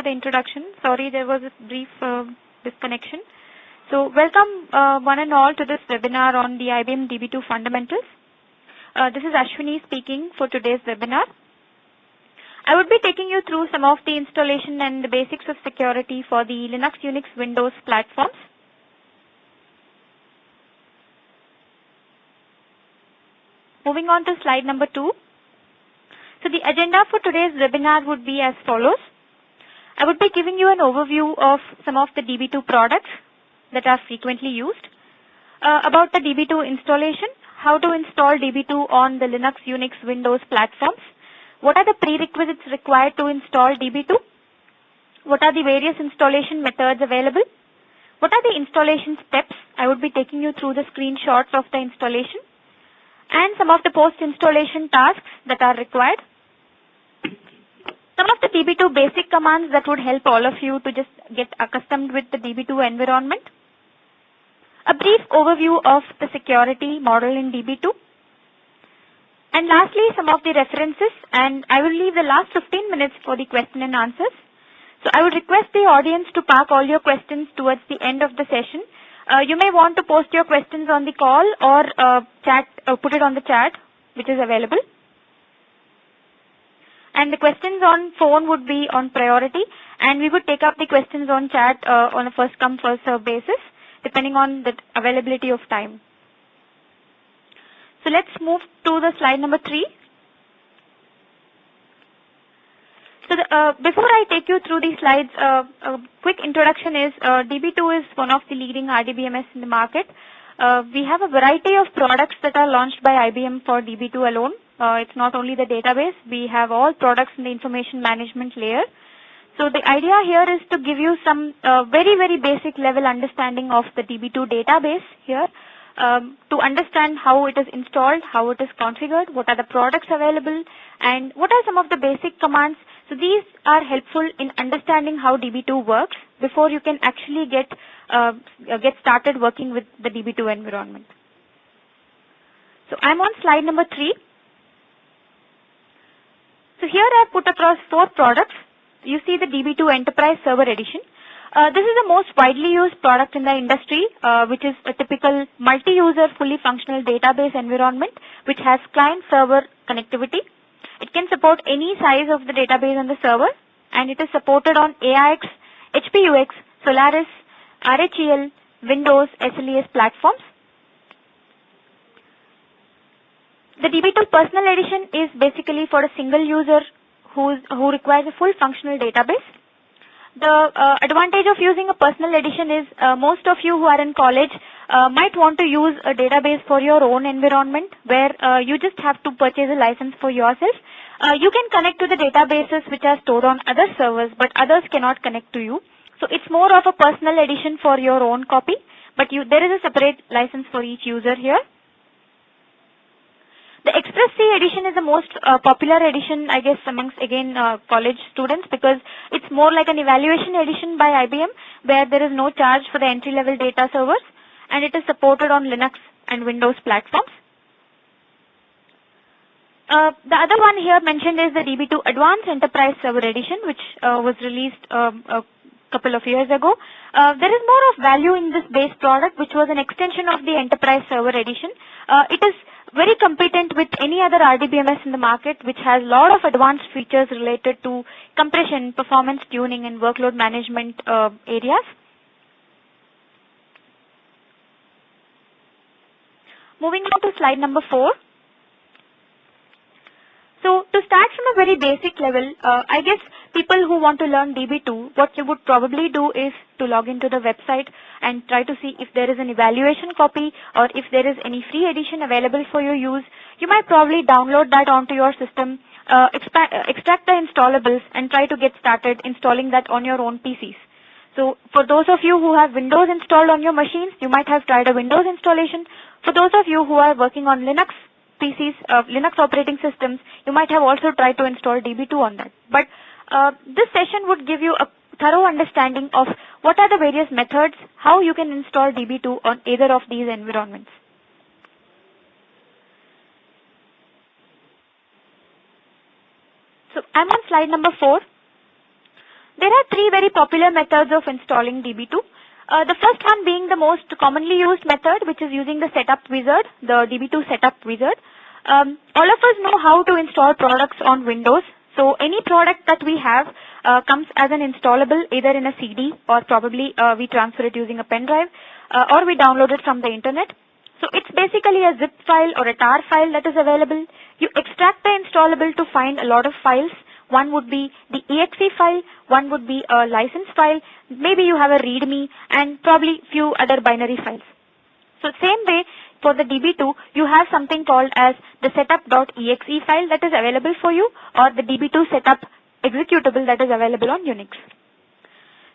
the introduction. Sorry, there was a brief disconnection. So welcome one and all to this webinar on the IBM DB2 fundamentals. This is Ashwini speaking for today's webinar. I would be taking you through some of the installation and the basics of security for the Linux, Unix, Windows platforms. Moving on to slide number 2. So the agenda for today's webinar would be as follows. I would be giving you an overview of some of the DB2 products that are frequently used, about the DB2 installation, how to install DB2 on the Linux, Unix, Windows platforms, what are the prerequisites required to install DB2, what are the various installation methods available, what are the installation steps. I would be taking you through the screenshots of the installation, and some of the post-installation tasks that are required. Some of the DB2 basic commands that would help all of you to just get accustomed with the DB2 environment. A brief overview of the security model in DB2. And lastly, some of the references, and I will leave the last 15 minutes for the question and answers. So I would request the audience to park all your questions towards the end of the session. You may want to post your questions on the call or put it on the chat, which is available. And the questions on phone would be on priority, and we would take up the questions on chat on a first come first serve basis, depending on the availability of time. So let's move to the slide number 3. So before I take you through these slides, a quick introduction is DB2 is one of the leading RDBMS in the market. We have a variety of products that are launched by IBM for DB2 alone. It's not only the database, we have all products in the information management layer. So the idea here is to give you some very basic level understanding of the DB2 database here, to understand how it is installed, how it is configured, what are the products available, and what are some of the basic commands. So these are helpful in understanding how DB2 works before you can actually get started working with the DB2 environment. So I'm on slide number 3. So here I have put across 4 products. You see the DB2 Enterprise Server Edition. This is the most widely used product in the industry, which is a typical multi-user, fully functional database environment, which has client-server connectivity. It can support any size of the database on the server, and it is supported on AIX, HPUX, Solaris, RHEL, Windows, SLES platforms. The DB2 Personal Edition is basically for a single user who requires a full functional database. The advantage of using a personal edition is most of you who are in college might want to use a database for your own environment, where you just have to purchase a license for yourself. You can connect to the databases which are stored on other servers, but others cannot connect to you. So it's more of a personal edition for your own copy, but there is a separate license for each user here. The Express C edition is the most popular edition, I guess, amongst, again, college students, because it's more like an evaluation edition by IBM, where there is no charge for the entry-level data servers, and it is supported on Linux and Windows platforms. The other one here mentioned is the DB2 Advanced Enterprise Server Edition, which was released a couple of years ago. There is more of value in this base product, which was an extension of the Enterprise Server Edition. It is very competent with any other RDBMS in the market, which has a lot of advanced features related to compression, performance tuning, and workload management areas. Moving on to slide number 4. So to start from a very basic level, I guess people who want to learn DB2, what you would probably do is to log into the website and try to see if there is an evaluation copy or if there is any free edition available for your use. You might probably download that onto your system, extract the installables, and try to get started installing that on your own PCs. So for those of you who have Windows installed on your machines, you might have tried a Windows installation. For those of you who are working on Linux PCs, Linux operating systems, you might have also tried to install DB2 on that. But this session would give you a thorough understanding of what are the various methods, how you can install DB2 on either of these environments. So I'm on slide number 4. There are three very popular methods of installing DB2. The first one being the most commonly used method, which is using the setup wizard, the DB2 setup wizard. All of us know how to install products on Windows. So any product that we have comes as an installable either in a CD or probably we transfer it using a pen drive or we download it from the internet. So it's basically a zip file or a tar file that is available. You extract the installable to find a lot of files. One would be the exe file, one would be a license file, maybe you have a readme and probably few other binary files. So same way for the DB2, you have something called as the setup.exe file that is available for you or the DB2 setup executable that is available on Unix.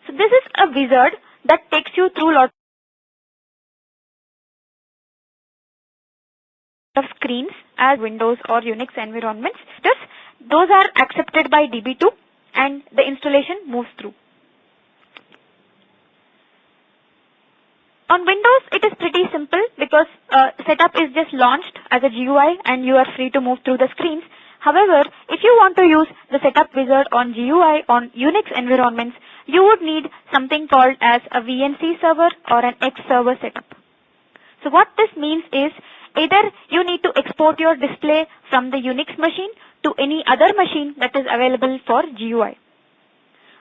So this is a wizard that takes you through lots of screens as Windows or Unix environments. Those are accepted by DB2 and the installation moves through. On Windows, it is pretty simple because setup is just launched as a GUI and you are free to move through the screens. However, if you want to use the setup wizard on GUI on Unix environments, you would need something called as a VNC server or an X server setup. So what this means is either you need to export your display from the Unix machine to any other machine that is available for GUI.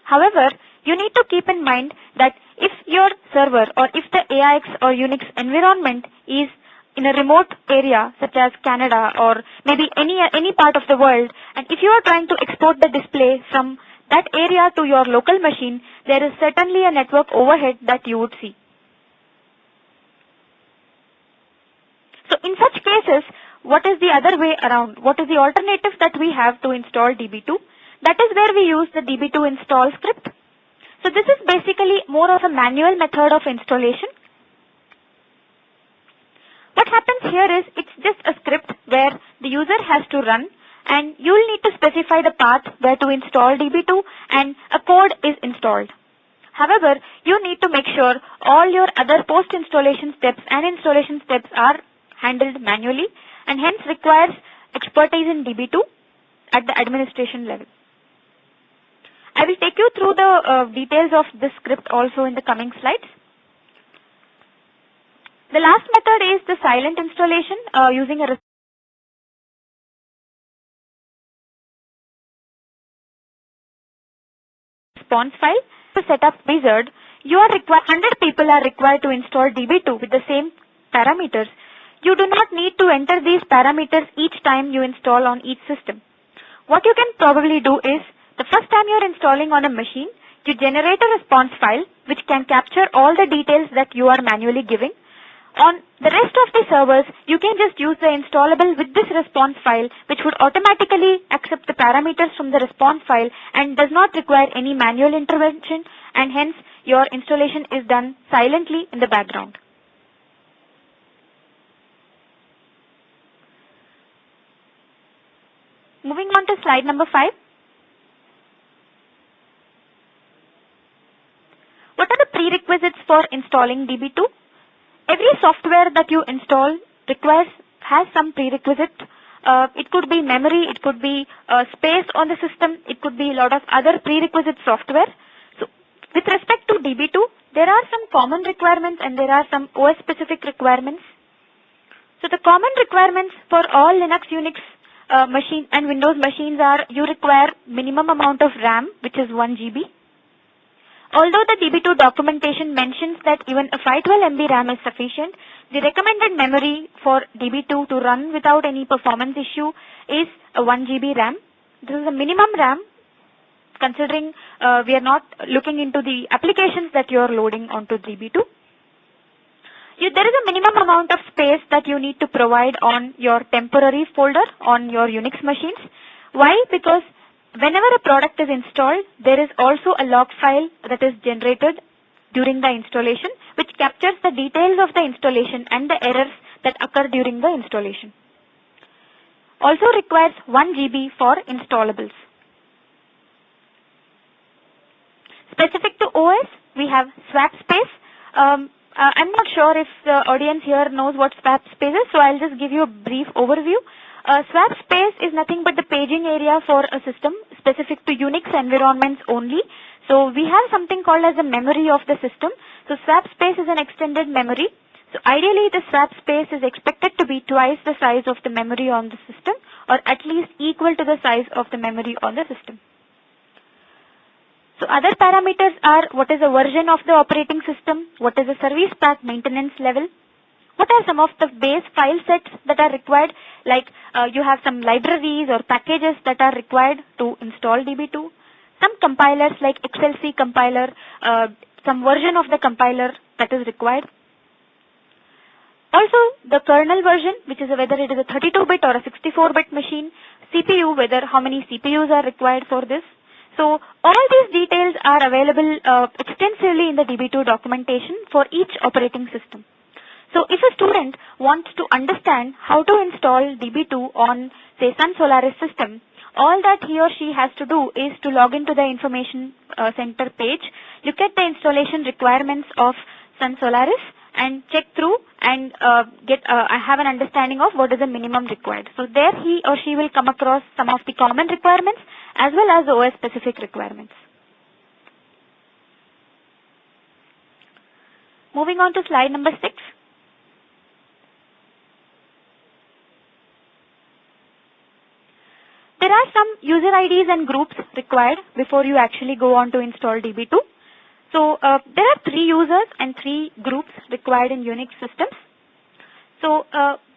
However, you need to keep in mind that if your server or if the AIX or Unix environment is in a remote area such as Canada or maybe any part of the world, and if you are trying to export the display from that area to your local machine, there is certainly a network overhead that you would see. So in such cases, what is the other way around? What is the alternative that we have to install DB2? That is where we use the DB2 install script. So this is basically more of a manual method of installation. What happens here is it's just a script where the user has to run and you will need to specify the path where to install DB2 and a code is installed. However, you need to make sure all your other post-installation steps and installation steps are handled manually and hence requires expertise in DB2 at the administration level. I will take you through the details of this script also in the coming slides. The last method is the silent installation using a response file. To set up wizard, 100 people are required to install DB2 with the same parameters. You do not need to enter these parameters each time you install on each system. What you can probably do is, the first time you are installing on a machine, you generate a response file which can capture all the details that you are manually giving. On the rest of the servers, you can just use the installable with this response file which would automatically accept the parameters from the response file and does not require any manual intervention, and hence your installation is done silently in the background. Moving on to slide number 5. What are the prerequisites for installing DB2? Every software that you install has some prerequisite. It could be memory, it could be space on the system, it could be a lot of other prerequisite software. So with respect to DB2, there are some common requirements and there are some OS specific requirements. So the common requirements for all Linux, Unix machine and Windows machines are you require minimum amount of RAM, which is 1 GB. Although the DB2 documentation mentions that even a 512 MB RAM is sufficient, the recommended memory for DB2 to run without any performance issue is a 1 GB RAM. This is a minimum RAM considering we are not looking into the applications that you are loading onto DB2. There is a minimum amount of space that you need to provide on your temporary folder on your Unix machines. Why? Because whenever a product is installed, there is also a log file that is generated during the installation which captures the details of the installation and the errors that occur during the installation. Also requires 1 GB for installables. Specific to OS, we have swap space. I'm not sure if the audience here knows what swap space is, so I'll just give you a brief overview. Swap space is nothing but the paging area for a system specific to Unix environments only. So we have something called as the memory of the system. So swap space is an extended memory. So ideally the swap space is expected to be twice the size of the memory on the system, or at least equal to the size of the memory on the system. So other parameters are what is the version of the operating system, what is the service pack maintenance level, what are some of the base file sets that are required, like you have some libraries or packages that are required to install DB2, some compilers like XLC compiler, some version of the compiler that is required. Also the kernel version, which is whether it is a 32-bit or a 64-bit machine, CPU, whether how many CPUs are required for this. So all these details are available extensively in the DB2 documentation for each operating system. So if a student wants to understand how to install DB2 on, say, Sun Solaris system, all that he or she has to do is to log into the information center page, look at the installation requirements of Sun Solaris, and check through and have an understanding of what is the minimum required. So there he or she will come across some of the common requirements as well as the OS specific requirements. Moving on to slide number 6. There are some user IDs and groups required before you actually go on to install DB2. So there are 3 users and 3 groups required in Unix systems. So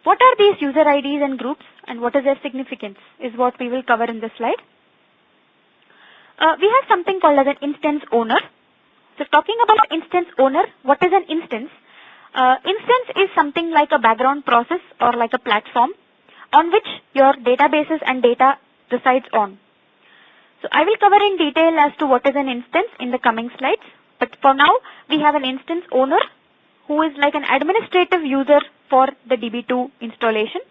what are these user IDs and groups and what is their significance is what we will cover in this slide. We have something called as an instance owner. So talking about instance owner, what is an instance? Instance is something like a background process or like a platform on which your databases and data resides on. So I will cover in detail as to what is an instance in the coming slides. But for now, we have an instance owner who is like an administrative user for the DB2 installation.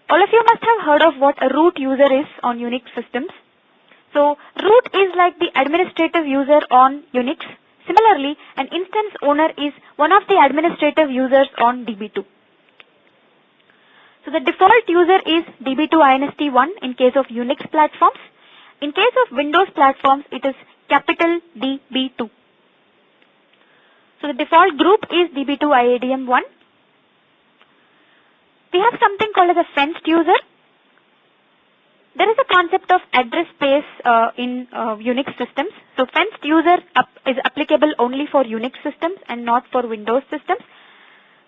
All of you must have heard of what a root user is on Unix systems. So root is like the administrative user on Unix. Similarly, an instance owner is one of the administrative users on DB2. So the default user is DB2-INST1 in case of Unix platforms. In case of Windows platforms, it is capital DB2. So the default group is DB2-IADM1. We have something called as a fenced user. There is a concept of address space in Unix systems. So fenced user is applicable only for Unix systems and not for Windows systems.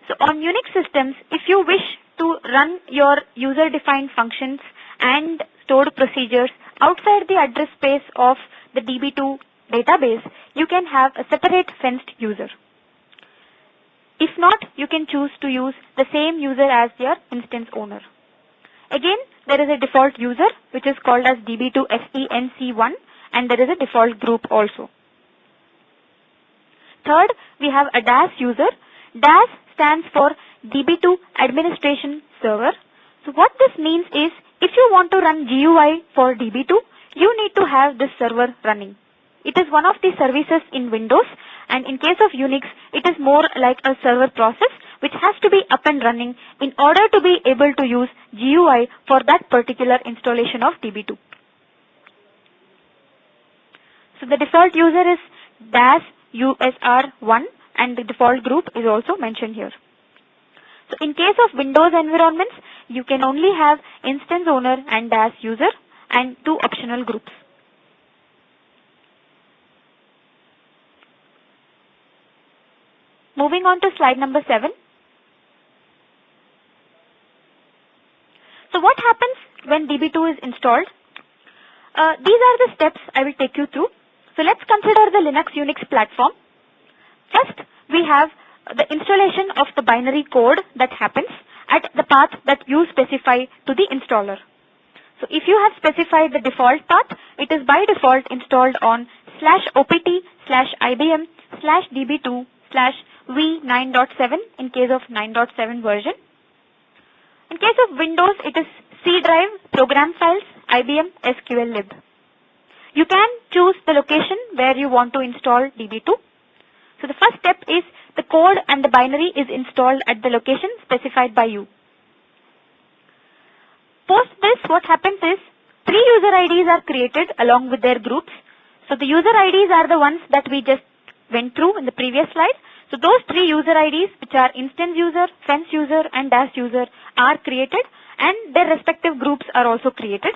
So on Unix systems, if you wish to run your user-defined functions and stored procedures outside the address space of the DB2 database, you can have a separate fenced user. If not, you can choose to use the same user as your instance owner. Again, there is a default user which is called as DB2-FENC1 and there is a default group also. Third, we have a DAS user. DAS stands for DB2 Administration Server. So what this means is if you want to run GUI for DB2, you need to have this server running. It is one of the services in Windows, and in case of Unix, it is more like a server process which has to be up and running in order to be able to use GUI for that particular installation of DB2. So the default user is DAS USR1 and the default group is also mentioned here. So in case of Windows environments, you can only have instance owner and DAS user and 2 optional groups. Moving on to slide number 7. So what happens when DB2 is installed? These are the steps I will take you through. So let's consider the Linux Unix platform. First, we have the installation of the binary code that happens at the path that you specify to the installer. So if you have specified the default path, it is by default installed on /opt/ibm/db2/v9.7 in case of 9.7 version. In case of Windows, it is C drive, program files, IBM SQL lib. You can choose the location where you want to install DB2. So the first step is the code and the binary is installed at the location specified by you. Post this, what happens is 3 user IDs are created along with their groups. So So the user IDs are the ones that we just went through in the previous slide. So those three user IDs, which are instance user, fence user, and dash user, are created, and their respective groups are also created.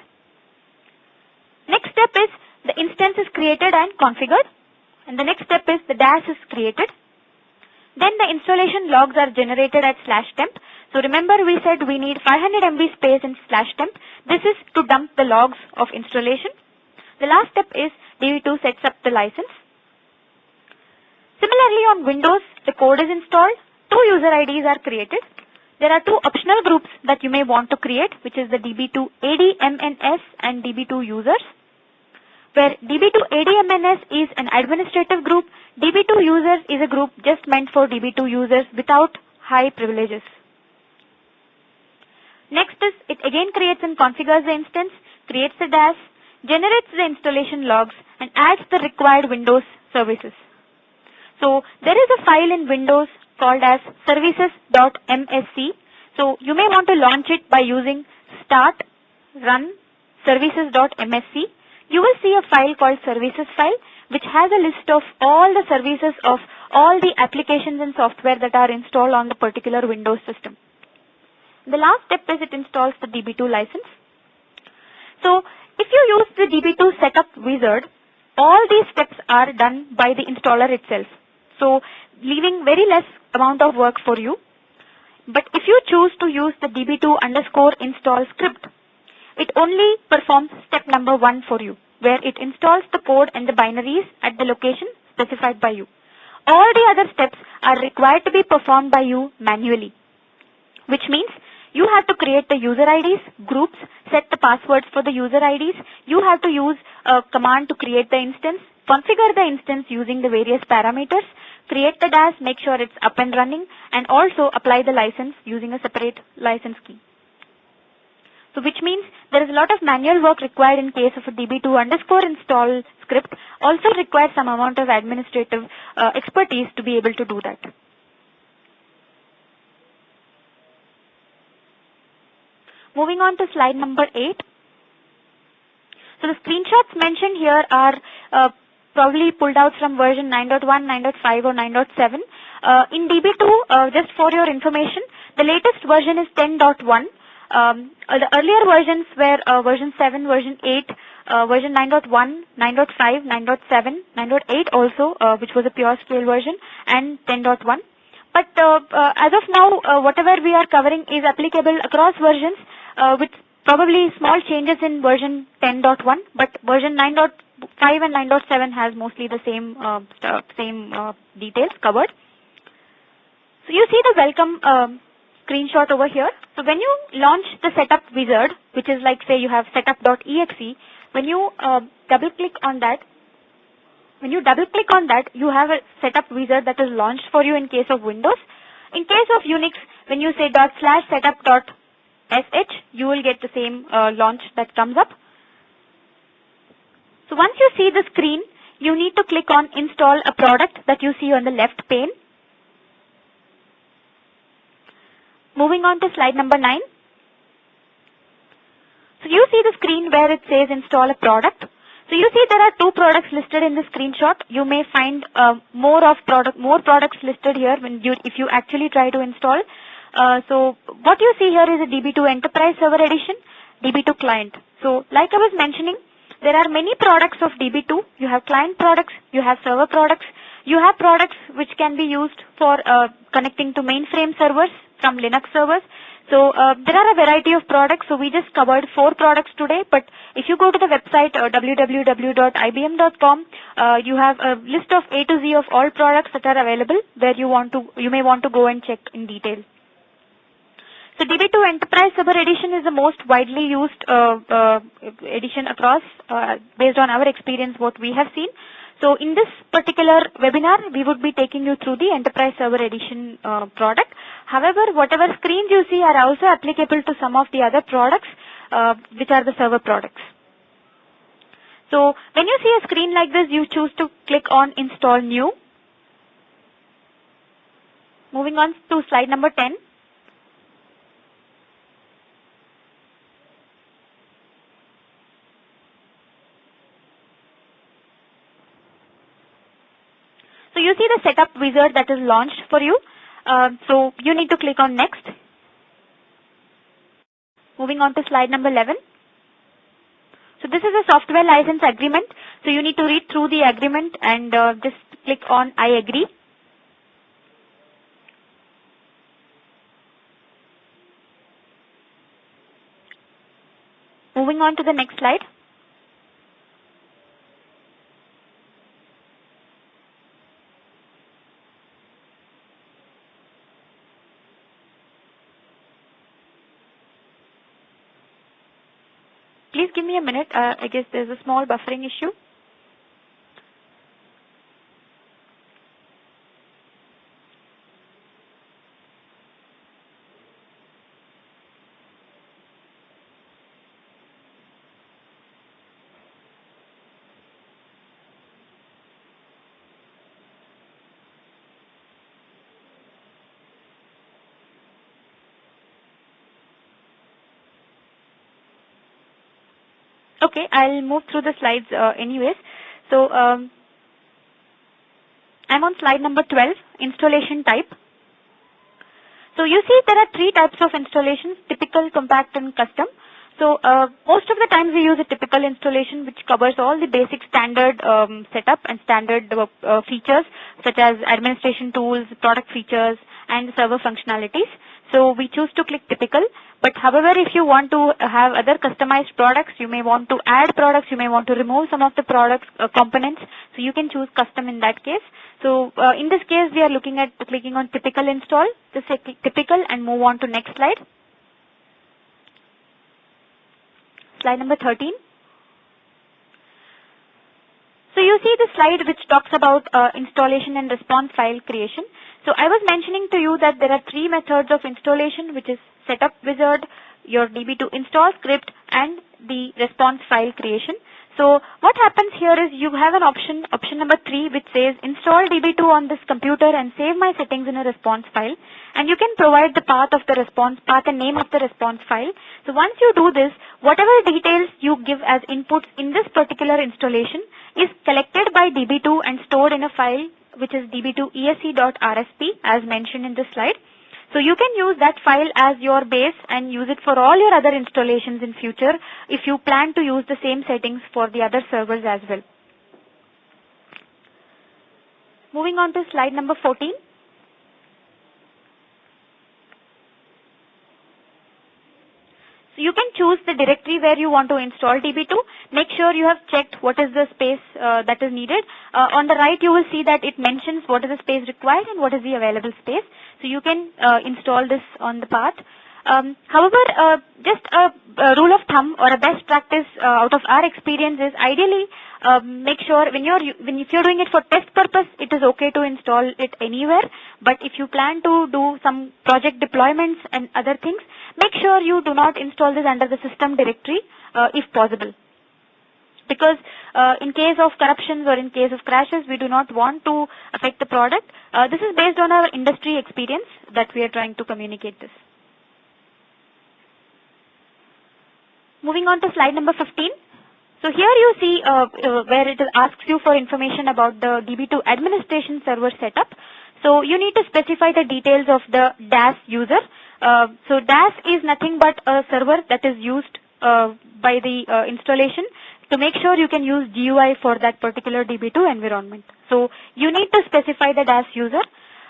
Next step is the instance is created and configured, and the next step is the dash is created. Then the installation logs are generated at /temp. So remember we said we need 500 MB space in /temp. This is to dump the logs of installation. The last step is DB2 sets up the license. Similarly on Windows, the code is installed, two user IDs are created. There are two optional groups that you may want to create, which is the DB2 ADMNS and DB2 users, where DB2 ADMNS is an administrative group, DB2 users is a group just meant for DB2 users without high privileges. Next is, it again creates and configures the instance, creates the dash, generates the installation logs, and adds the required Windows services. So there is a file in Windows called as services.msc. So you may want to launch it by using start run services.msc. You will see a file called services file, which has a list of all the services of all the applications and software that are installed on the particular Windows system. The last step is it installs the DB2 license. So if you use the DB2 setup wizard, all these steps are done by the installer itself. So leaving very less amount of work for you. But if you choose to use the db2_install script, it only performs step number 1 for you, where it installs the code and the binaries at the location specified by you. All the other steps are required to be performed by you manually, which means you have to create the user IDs, groups, set the passwords for the user IDs. You have to use a command to create the instance, configure the instance using the various parameters, create the dash, make sure it's up and running, and also apply the license using a separate license key. So which means there is a lot of manual work required in case of a db2_install script, also requires some amount of administrative expertise to be able to do that. Moving on to slide number 8. So the screenshots mentioned here are probably pulled out from version 9.1, 9.5 or 9.7. In DB2, just for your information, the latest version is 10.1. The earlier versions were version 7, version 8, version 9.1, 9.5, 9.7, 9.8 also, which was a pure scale version, and 10.1. But as of now, whatever we are covering is applicable across versions, with probably small changes in version 10.1, but version 9.5 and 9.7 has mostly the same details covered. So you see the welcome screenshot over here. So when you launch the setup wizard, which is like, say you have setup.exe, when you double click on that, you have a setup wizard that is launched for you in case of Windows. In case of Unix, when you say /setup.sh, you will get the same launch that comes up. So once you see the screen, you need to click on install a product that you see on the left pane. Moving on to slide number 9. So you see the screen where it says install a product. So you see there are two products listed in the screenshot. You may find more products listed here if you actually try to install. So what you see here is a DB2 Enterprise Server Edition, DB2 Client. So like I was mentioning, there are many products of DB2. You have client products, you have server products, you have products which can be used for connecting to mainframe servers from Linux servers. So there are a variety of products. So we just covered 4 products today, but if you go to the website www.ibm.com, you have a list of A to Z of all products that are available where you may want to go and check in detail. So DB2 Enterprise Server Edition is the most widely used edition across, based on our experience, what we have seen. So in this particular webinar, we would be taking you through the Enterprise Server Edition product. However, whatever screens you see are also applicable to some of the other products, which are the server products. So when you see a screen like this, you choose to click on Install New. Moving on to slide number 10. you see the setup wizard that is launched for you. So you need to click on next. Moving on to slide number 11. So this is a software license agreement. So you need to read through the agreement and just click on I agree. Moving on to the next slide. Please give me a minute. I guess there's a small buffering issue. Okay, I'll move through the slides anyways. So I'm on slide number 12, installation type. So you see there are three types of installations, typical, compact and custom. So most of the times we use a typical installation which covers all the basic standard setup and standard features such as administration tools, product features and server functionalities. So we choose to click typical. But however, if you want to have other customized products, you may want to add products, you may want to remove some of the products components, so you can choose custom in that case. So in this case, we are looking at clicking on typical install. Just say click typical and move on to next slide. Slide number 13. So you see the slide which talks about installation and response file creation. So I was mentioning to you that there are three methods of installation, which is setup wizard, your DB2 install script, and the response file creation. So what happens here is you have an option number 3, which says install DB2 on this computer and save my settings in a response file. And you can provide the path of the response, path and name of the response file. So once you do this, whatever details you give as inputs in this particular installation is collected by DB2 and stored in a file which is db2esc.rsp as mentioned in this slide. So you can use that file as your base and use it for all your other installations in future if you plan to use the same settings for the other servers as well. Moving on to slide number 14. So you can choose the directory where you want to install DB2. Make sure you have checked what is the space that is needed. On the right, you will see that it mentions what is the space required and what is the available space. So you can install this on the path. However, just a rule of thumb or a best practice out of our experience is ideally make sure if you're doing it for test purpose, it is okay to install it anywhere. But if you plan to do some project deployments and other things, make sure you do not install this under the system directory if possible. Because in case of corruptions or in case of crashes, we do not want to affect the product. This is based on our industry experience that we are trying to communicate this. Moving on to slide number 15. So here you see where it asks you for information about the DB2 administration server setup. So you need to specify the details of the DAS user. So DAS is nothing but a server that is used by the installation to make sure you can use GUI for that particular DB2 environment. So you need to specify the DAS user.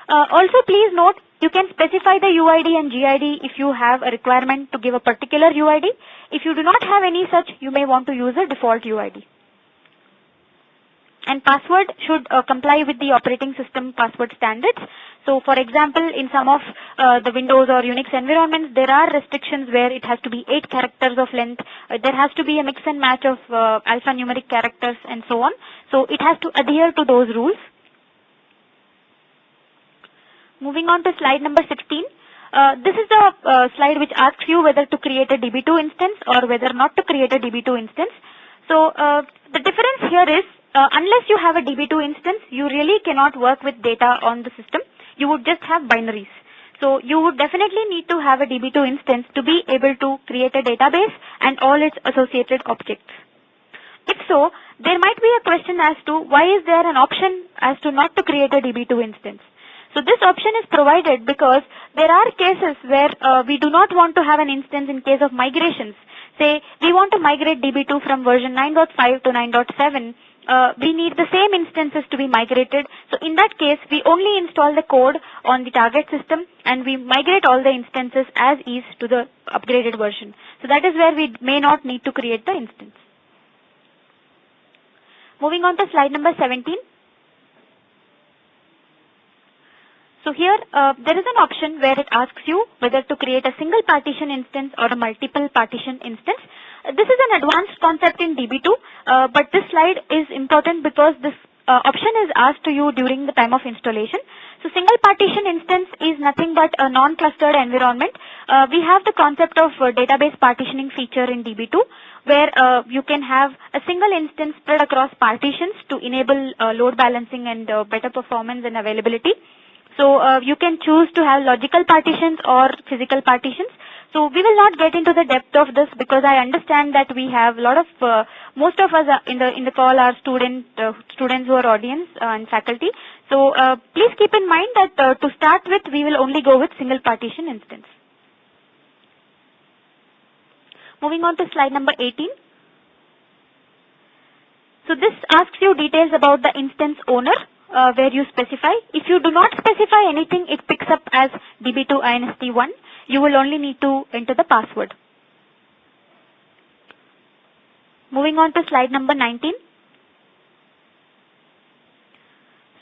Also please note, you can specify the UID and GID if you have a requirement to give a particular UID. If you do not have any such, you may want to use a default UID. And password should comply with the operating system password standards. So for example, in some of the Windows or Unix environments, there are restrictions where it has to be 8 characters of length. There has to be a mix and match of alphanumeric characters and so on. So it has to adhere to those rules. Moving on to slide number 16. This is the slide which asks you whether to create a DB2 instance or whether not to create a DB2 instance. So the difference here is unless you have a DB2 instance, you really cannot work with data on the system. You would just have binaries. So you would definitely need to have a DB2 instance to be able to create a database and all its associated objects. If so, there might be a question as to why is there an option as to not to create a DB2 instance. So this option is provided because there are cases where we do not want to have an instance in case of migrations. Say we want to migrate DB2 from version 9.5 to 9.7. We need the same instances to be migrated. So in that case, we only install the code on the target system and we migrate all the instances as is to the upgraded version. So that is where we may not need to create the instance. Moving on to slide number 17. So here there is an option where it asks you whether to create a single partition instance or a multiple partition instance. This is an advanced concept in DB2, but this slide is important because this option is asked to you during the time of installation. So single partition instance is nothing but a non-clustered environment. We have the concept of database partitioning feature in DB2 where you can have a single instance spread across partitions to enable load balancing and better performance and availability. So you can choose to have logical partitions or physical partitions. So we will not get into the depth of this because I understand that we have a lot of, most of us in the call are students who are audience and faculty. So please keep in mind that to start with, we will only go with single partition instance. Moving on to slide number 18. So this asks you details about the instance owner. Where you specify. If you do not specify anything, it picks up as DB2 INST1. You will only need to enter the password. Moving on to slide number 19.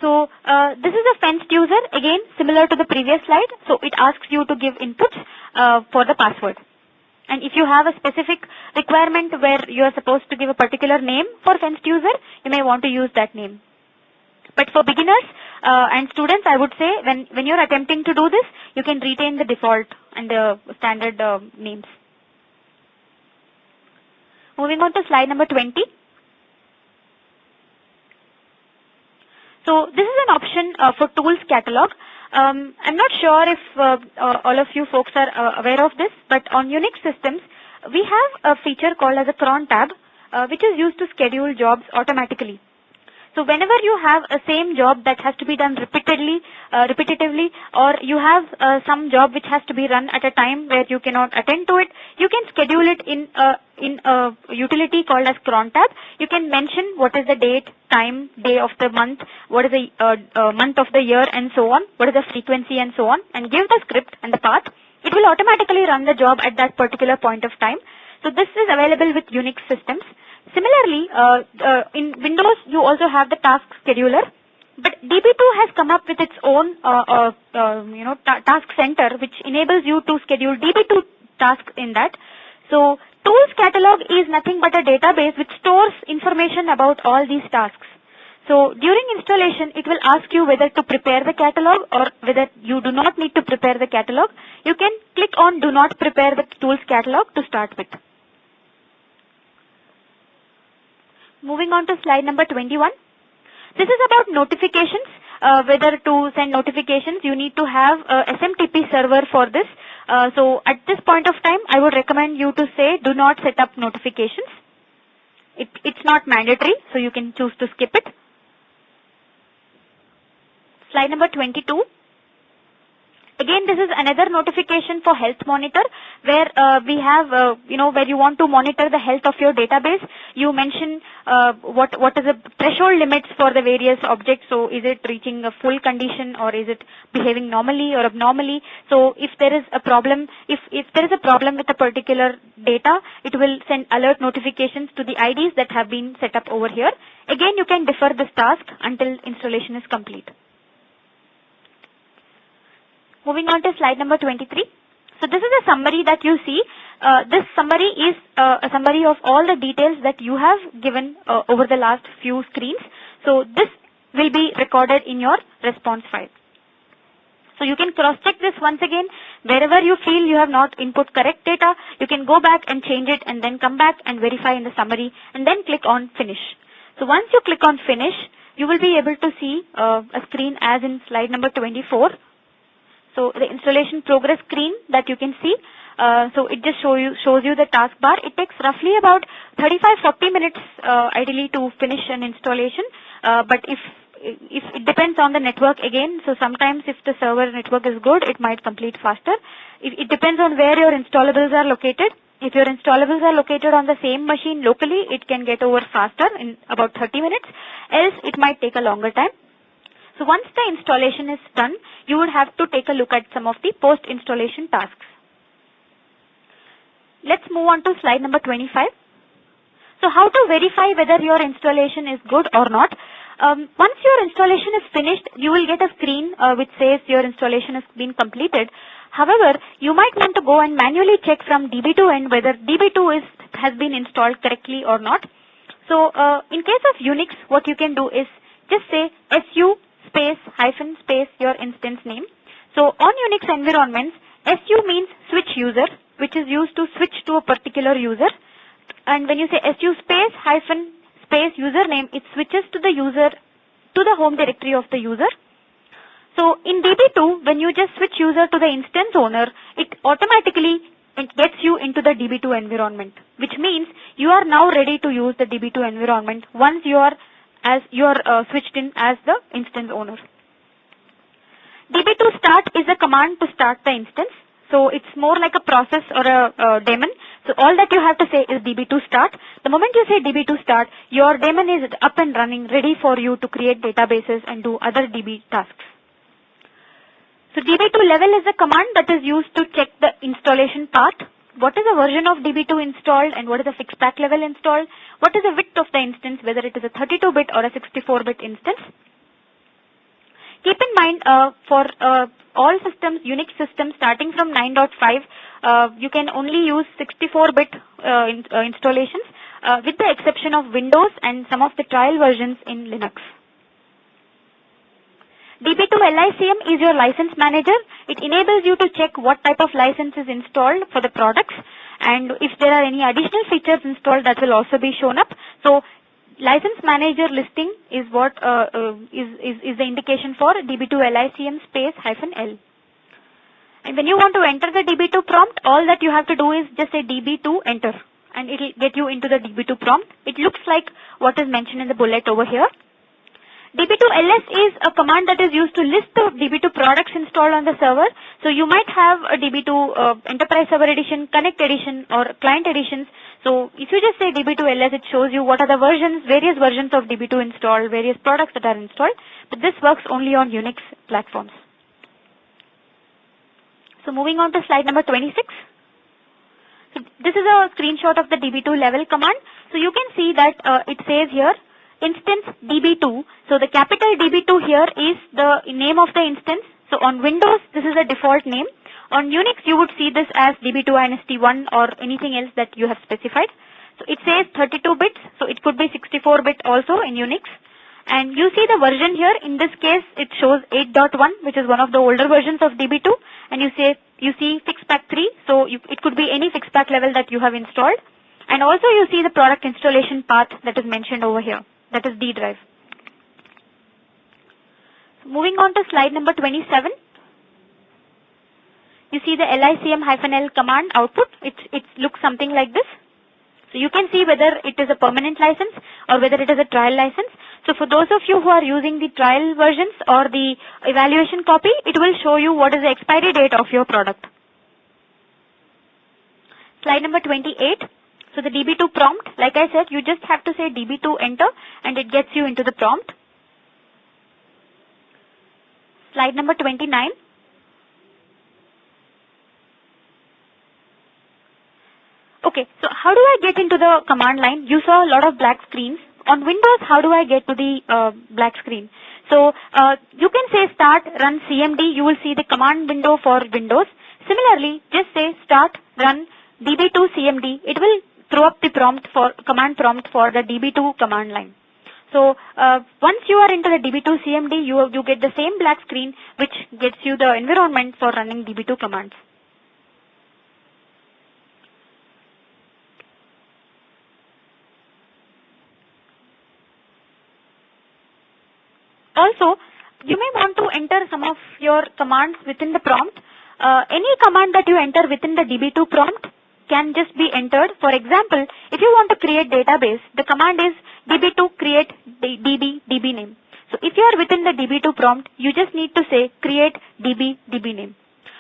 So this is a fenced user, again similar to the previous slide. So it asks you to give inputs for the password. And if you have a specific requirement where you are supposed to give a particular name for fenced user, you may want to use that name. But for beginners and students, I would say when you're attempting to do this, you can retain the default and the standard names. Moving on to slide number 20. So this is an option for tools catalog. I'm not sure if all of you folks are aware of this, but on Unix systems, we have a feature called as a cron tab, which is used to schedule jobs automatically. So whenever you have a same job that has to be done repetitively, or you have some job which has to be run at a time where you cannot attend to it, you can schedule it in a utility called as cron tab. You can mention what is the date, time, day of the month, what is the month of the year, and so on, what is the frequency, and so on, and give the script and the path. It will automatically run the job at that particular point of time. So this is available with Unix systems. Similarly, in Windows, you also have the task scheduler, but DB2 has come up with its own, task center, which enables you to schedule DB2 tasks in that. So, tools catalog is nothing but a database which stores information about all these tasks. So, during installation, it will ask you whether to prepare the catalog or whether you do not need to prepare the catalog. You can click on Do Not Prepare the Tools Catalog to start with. Moving on to slide number 21. This is about notifications. Whether to send notifications, you need to have a SMTP server for this. So at this point of time, I would recommend you to say do not set up notifications. It's not mandatory, so you can choose to skip it. Slide number 22. Again, this is another notification for health monitor where we have, where you want to monitor the health of your database. You mention what is the threshold limits for the various objects. So is it reaching a full condition or is it behaving normally or abnormally? So if there is a problem, if there is a problem with a particular data, it will send alert notifications to the IDs that have been set up over here. Again, you can defer this task until installation is complete. Moving on to slide number 23. So this is a summary that you see. This summary is a summary of all the details that you have given over the last few screens. So this will be recorded in your response file. So you can cross-check this once again. Wherever you feel you have not input correct data, you can go back and change it and then come back and verify in the summary and then click on Finish. So once you click on Finish, you will be able to see a screen as in slide number 24. So the installation progress screen that you can see, So it just shows you the taskbar. It takes roughly about 35-40 minutes ideally to finish an installation, but if it depends on the network again, so sometimes if the server network is good, it might complete faster. It depends on where your installables are located. If your installables are located on the same machine locally, it can get over faster in about 30 minutes, else it might take a longer time. So once the installation is done, you would have to take a look at some of the post-installation tasks. Let's move on to slide number 25. So how to verify whether your installation is good or not? Once your installation is finished, you will get a screen which says your installation has been completed. However, you might want to go and manually check from DB2 end whether DB2 has been installed correctly or not. So in case of Unix, what you can do is just say su space hyphen space your instance name. So on Unix environments, su means switch user, which is used to switch to a particular user. And when you say su space hyphen space username, it switches to the user, to the home directory of the user. So in DB2, when you just switch user to the instance owner, it automatically gets you into the DB2 environment, which means you are now ready to use the DB2 environment once you are switched in as the instance owner. DB2 start is a command to start the instance. So it's more like a process or a daemon. So all that you have to say is DB2 start. The moment you say DB2 start, your daemon is up and running, ready for you to create databases and do other DB tasks. So DB2 level is a command that is used to check the installation path. What is the version of DB2 installed and what is the fixed pack level installed? What is the width of the instance, whether it is a 32-bit or a 64-bit instance? Keep in mind for all systems, Unix systems starting from 9.5, you can only use 64-bit installations with the exception of Windows and some of the trial versions in Linux. DB2 LICM is your license manager. It enables you to check what type of license is installed for the products, and if there are any additional features installed, that will also be shown up. So license manager listing is what is the indication for DB2 LICM space -L. And when you want to enter the DB2 prompt, all that you have to do is just say DB2 enter, and it will get you into the DB2 prompt. It looks like what is mentioned in the bullet over here. DB2 ls is a command that is used to list the DB2 products installed on the server. So you might have a DB2 Enterprise Server Edition, Connect Edition, or Client Editions. So if you just say DB2 ls, it shows you what are the versions, various versions of DB2 installed, various products that are installed. But this works only on Unix platforms. So moving on to slide number 26. So this is a screenshot of the DB2 level command. So you can see that it says here instance DB2. So the capital DB2 here is the name of the instance. So on Windows, this is a default name. On Unix, you would see this as DB2-1 or anything else that you have specified. So it says 32 bits, so it could be 64-bit also in Unix. And you see the version here. In this case, it shows 8.1, which is one of the older versions of DB2. And you see FixPack 3, so it could be any FixPack level that you have installed. And also you see the product installation path that is mentioned over here. That is D drive. So moving on to slide number 27. You see the LICM-L command output. It looks something like this. So you can see whether it is a permanent license or whether it is a trial license. So for those of you who are using the trial versions or the evaluation copy, it will show you what is the expiry date of your product. Slide number 28. So the DB2 prompt, like I said, you just have to say DB2 enter and it gets you into the prompt. Slide number 29. Okay, so how do I get into the command line? You saw a lot of black screens. On Windows, how do I get to the black screen? So you can say start run CMD. You will see the command window for Windows. Similarly, just say start run DB2 CMD. It will throw up the command prompt for the DB2 command line. So once you are into the DB2 CMD, you get the same black screen which gets you the environment for running DB2 commands. Also, you may want to enter some of your commands within the prompt. any command that you enter within the DB2 prompt can just be entered. For example, if you want to create database, the command is db2 create db name. So if you are within the db2 prompt, you just need to say create db name.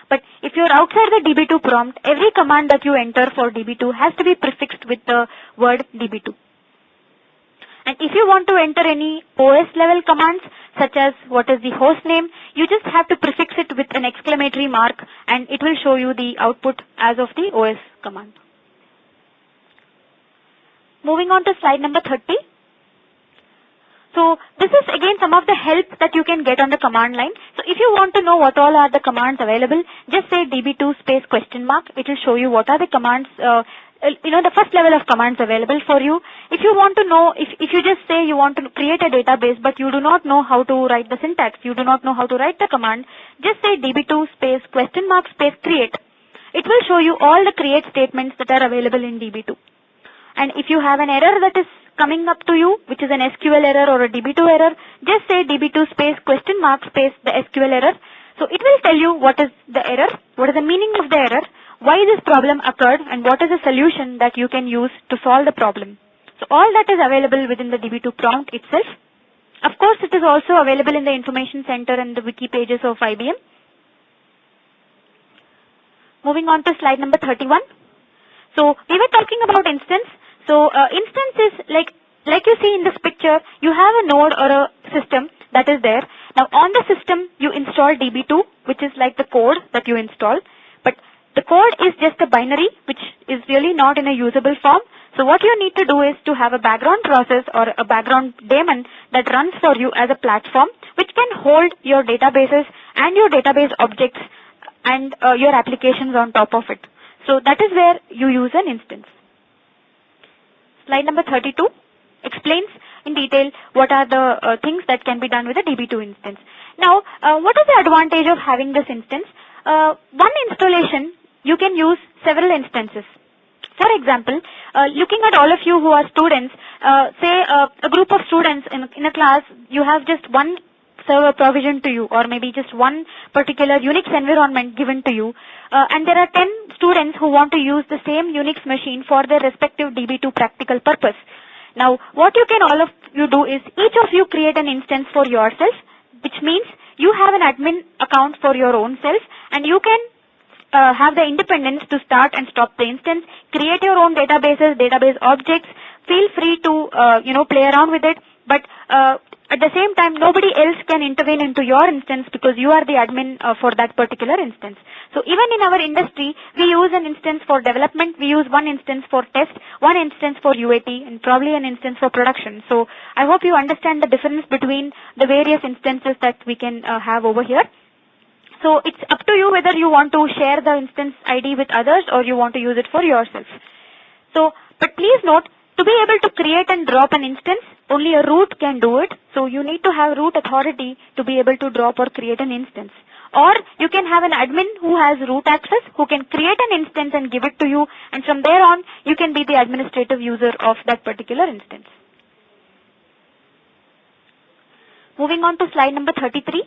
But if you are outside the db2 prompt, every command that you enter for db2 has to be prefixed with the word db2. And if you want to enter any OS level commands, such as what is the host name, you just have to prefix it with an exclamatory mark and it will show you the output as of the OS command. Moving on to slide number 30. So this is again some of the help that you can get on the command line. So if you want to know what all are the commands available, just say db2 space question mark. It will show you what are the commands, the first level of commands available for you. If you want to know, if you just say you want to create a database but you do not know how to write the syntax, you do not know how to write the command, just say db2 space question mark space create. It will show you all the create statements that are available in db2. And if you have an error that is coming up to you, which is an SQL error or a db2 error, just say db2 space question mark space the SQL error. So it will tell you what is the error, what is the meaning of the error, why this problem occurred, and what is the solution that you can use to solve the problem. So all that is available within the db2 prompt itself. Of course, it is also available in the information center and the wiki pages of IBM. Moving on to slide number 31. So we were talking about instance. So instance is like you see in this picture, you have a node or a system that is there. Now on the system, you install db2, which is like the code that you install. But the code is just a binary, which is really not in a usable form. So what you need to do is to have a background process or a background daemon that runs for you as a platform, which can hold your databases and your database objects and your applications on top of it. So that is where you use an instance. Slide number 32 explains in detail what are the things that can be done with a db2 instance. Now, what is the advantage of having this instance? One installation, you can use several instances. For example, looking at all of you who are students, say a group of students in a class, you have just one server provision to you, or maybe just one particular Unix environment given to you, and there are 10 students who want to use the same Unix machine for their respective db2 practical purpose. Now, what you can all of you do is each of you create an instance for yourself, which means you have an admin account for your own self, and you can have the independence to start and stop the instance, create your own databases, database objects. Feel free to play around with it, but at the same time, nobody else can intervene into your instance because you are the admin for that particular instance. So even in our industry, we use an instance for development, we use one instance for test, one instance for UAT, and probably an instance for production. So I hope you understand the difference between the various instances that we can have over here. So it's up to you whether you want to share the instance ID with others or you want to use it for yourself. So, but please note, to be able to create and drop an instance, only a root can do it. So you need to have root authority to be able to drop or create an instance. Or you can have an admin who has root access, who can create an instance and give it to you, and from there on, you can be the administrative user of that particular instance. Moving on to slide number 33.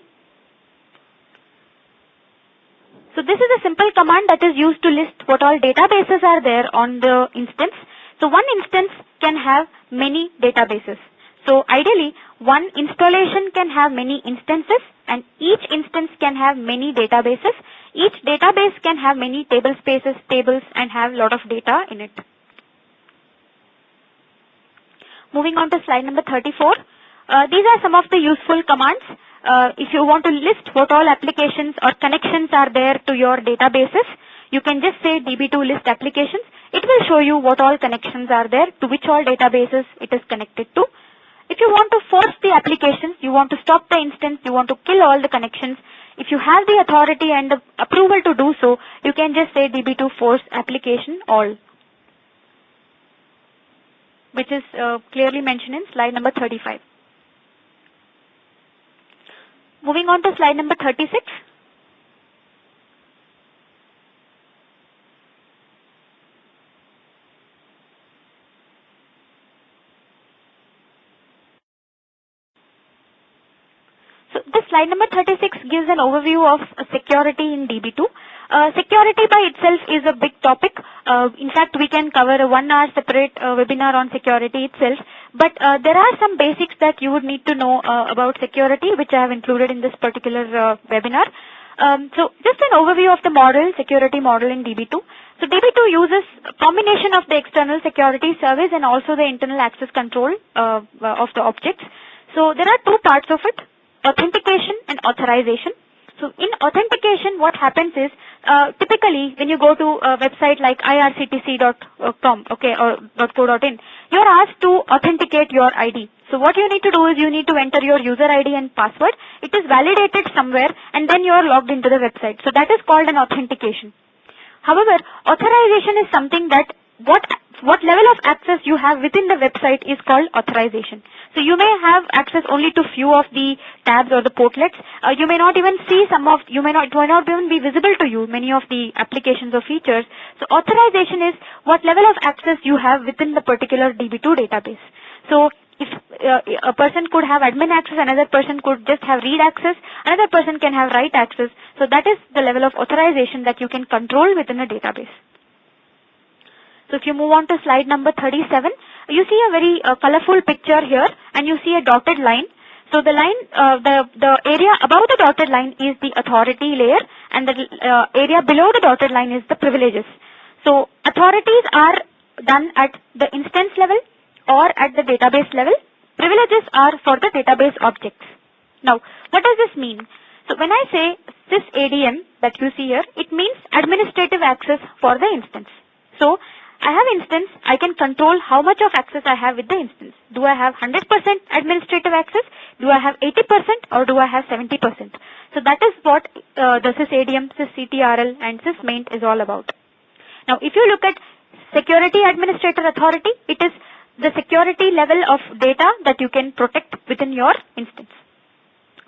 So this is a simple command that is used to list what all databases are there on the instance. So one instance can have many databases. So ideally, one installation can have many instances, and each instance can have many databases. Each database can have many table spaces, tables, and have a lot of data in it. Moving on to slide number 34. These are some of the useful commands. If you want to list what all applications or connections are there to your databases, you can just say db2 list applications. It will show you what all connections are there, to which all databases it is connected to. If you want to force the applications, you want to stop the instance, you want to kill all the connections, if you have the authority and the approval to do so, you can just say db2 force application all, which is clearly mentioned in slide number 35. Moving on to slide number 36. So this slide number 36 gives an overview of security in DB2. Security by itself is a big topic. In fact, we can cover a 1 hour separate webinar on security itself. But there are some basics that you would need to know about security, which I have included in this particular webinar. So just an overview of the model, security model in DB2. So DB2 uses a combination of the external security service and also the internal access control of the objects. So there are two parts of it, authentication and authorization. So in authentication, what happens is, typically when you go to a website like irctc.com, okay, or .co.in, you are asked to authenticate your ID. So what you need to do is you need to enter your user ID and password. It is validated somewhere and then you are logged into the website. So that is called an authentication. However, authorization is something that what level of access you have within the website is called authorization. So you may have access only to few of the tabs or the portlets. You may not even see it might not even be visible to you, many of the applications or features. So authorization is what level of access you have within the particular DB2 database. So if a person could have admin access, another person could just have read access, another person can have write access. So that is the level of authorization that you can control within a database. So if you move on to slide number 37, you see a very colorful picture here and you see a dotted line. So the line, the area above the dotted line is the authority layer and the area below the dotted line is the privileges. So authorities are done at the instance level or at the database level. Privileges are for the database objects. Now, what does this mean? So when I say sysadm that you see here, it means administrative access for the instance. So I have instance, I can control how much of access I have with the instance. Do I have 100% administrative access? Do I have 80% or do I have 70%? So that is what the sysadm, sysctl and sysmaint is all about. Now if you look at security administrator authority, it is the security level of data that you can protect within your instance.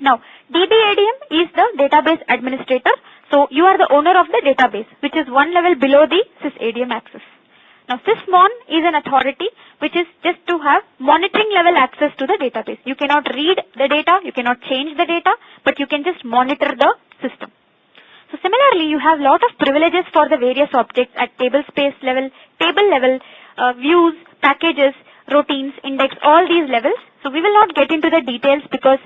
Now DBADM is the database administrator. So you are the owner of the database, which is one level below the sysadm access. Now sysmon is an authority which is just to have monitoring level access to the database. You cannot read the data, you cannot change the data, but you can just monitor the system. So similarly, you have lot of privileges for the various objects at table space level, table level, views, packages, routines, index, all these levels. So we will not get into the details because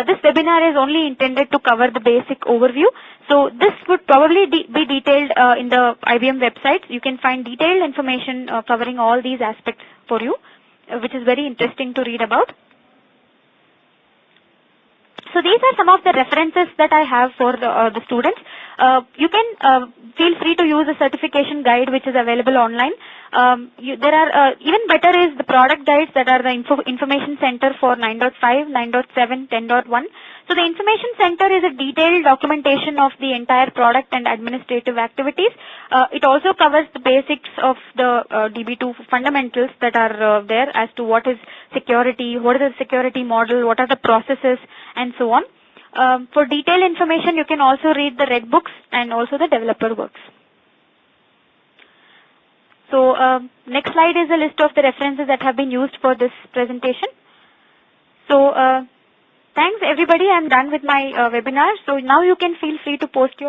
this webinar is only intended to cover the basic overview. So this would probably be detailed in the IBM website. You can find detailed information covering all these aspects for you, which is very interesting to read about. So these are some of the references that I have for the students. You can feel free to use a certification guide which is available online. There are even better is the product guides that are the information center for 9.5, 9.7, 10.1. So the information center is a detailed documentation of the entire product and administrative activities. It also covers the basics of the DB2 fundamentals that are there as to what is security, what is the security model, what are the processes, and so on. For detailed information, you can also read the red books and also the developer works. So next slide is a list of the references that have been used for this presentation. So thanks everybody, I'm done with my webinar. So now you can feel free to post your